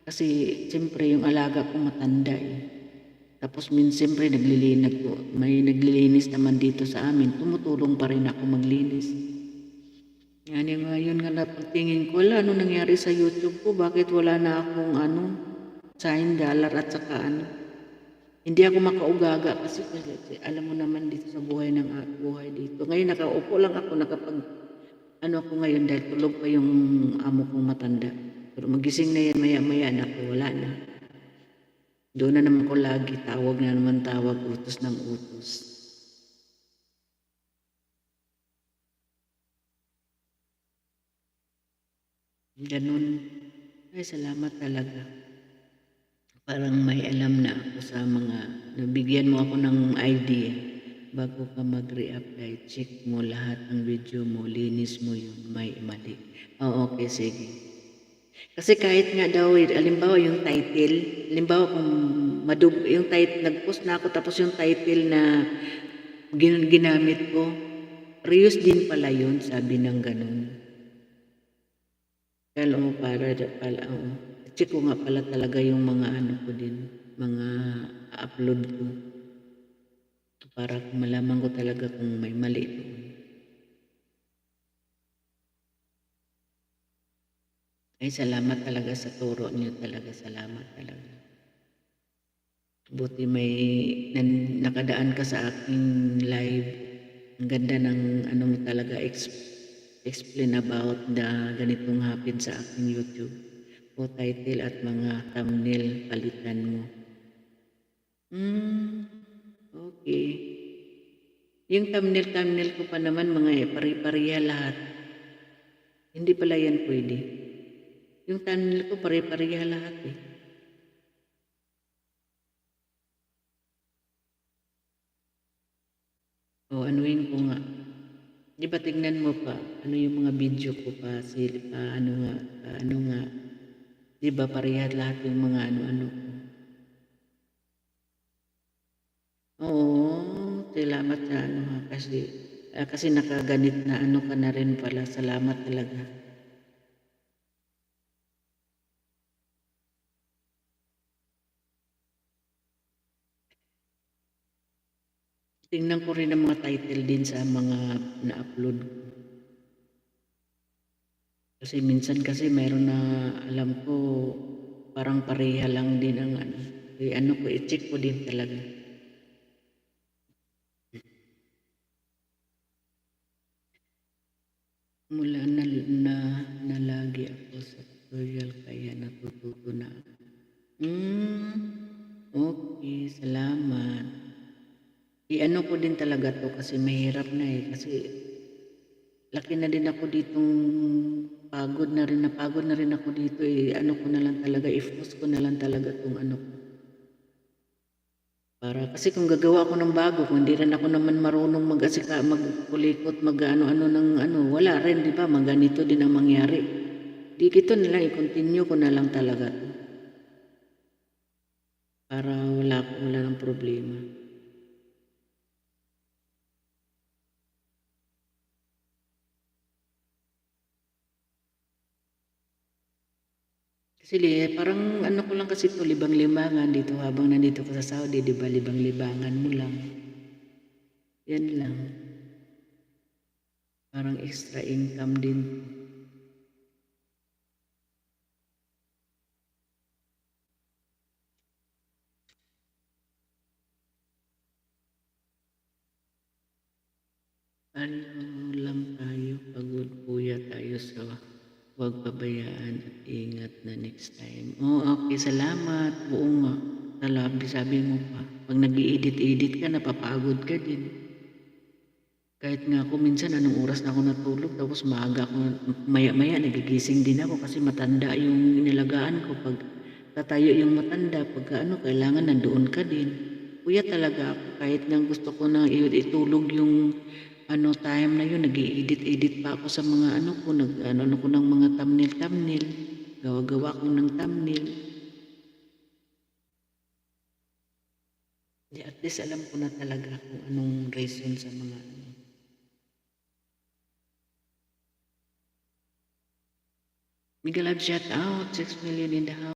Kasi siyempre yung alaga ko matanda eh. Tapos siyempre may naglilinis naman dito sa amin. Tumutulong pa rin ako maglinis. Yan yung ngayon nga napagtingin ko, wala, ano nangyari sa YouTube ko? Bakit wala na akong sign dollar at saka hindi ako makaugaga kasi alam mo naman dito sa buhay dito. Ngayon nakaupo lang ako, ako ngayon dahil tulog pa yung amo kong matanda. Pero magising na yan maya-maya na ako, wala na. Doon na naman ko lagi, tawag na naman tawag, utos ng utos. Ganun. Ay, salamat talaga. Parang may alam na ako sa mga, nabigyan mo ako ng idea. Bago ka mag-reapply, check mo lahat ng video mo, linis mo yun, may mali. Okay, sige. Kasi kahit nga daw, halimbawa yung title, halimbawa kung yung title, nag-post na ako, tapos yung title na ginamit ko, reuse din pala yun, sabi ng ganun. Kala mo check ko nga pala talaga yung mga ko din, mga upload ko. Para malaman ko talaga kung may mali doon. Ay, salamat talaga sa turo niyo talaga. Salamat talaga. Buti may nakadaan ka sa aking live. Ang ganda ng mo talaga explain about the ganitong happen sa aking YouTube. O title at mga thumbnail palitan mo. Okay. Yung thumbnail ko pa naman mga pare-pareha lahat. Hindi pala yan pwede. Yung thumbnail ko pare-pareha lahat eh. O anuin ko nga. Di ba tignan mo pa, yung mga video ko pa, ano nga. Di ba pareha lahat yung mga ano ko. Oo, salamat sa kasi nakaganit na ka na rin pala. Salamat talaga. Tingnan ko rin ang mga title din sa mga na-upload ko. Kasi minsan mayroon na alam ko parang pareha lang din ang ko, i-check ko din talaga. Mula na lagi ako sa tutorial kaya natututo na ako. Okay, salamat. Ko din talaga to kasi mahirap na eh. Kasi laki na din ako ditong napagod na rin ako dito eh. Ko na lang talaga, i-post ko na lang talaga itong ko. Kasi kung gagawa ako ng bago, kung hindi rin ako naman marunong magkulikot, mag-ano-ano ng wala rin, di ba? Ganito din ang mangyari. Di kito na lang, i-continue ko na lang talaga to. Para wala ng problema. Kasi parang ko lang kasi ito, libang-libangan dito habang nandito ko sa Saudi, di ba? Libang-libangan mo lang. Yan lang. Parang extra income din. Lang tayo, pagod kuya tayo sa huwag pabayaan at ingat na next time. Okay, salamat. Oo nga. Sabi mo pa, pag nag-i-edit ka, napapagod ka din. Kahit nga ako minsan, anong oras na ako natulog, tapos maaga ako, maya-maya nagigising din ako kasi matanda yung inalagaan ko. Pag tatayo yung matanda, pagka kailangan nandoon ka din. Kuya talaga ako, kahit nga gusto ko na itulog yung time na yun, nag-i-edit pa ako sa mga ko, ko ng mga thumbnail, gawa-gawa ko ng thumbnail. At least alam ko na talaga kung anong reason sa mga Miguel, shout out, 6 million in the house.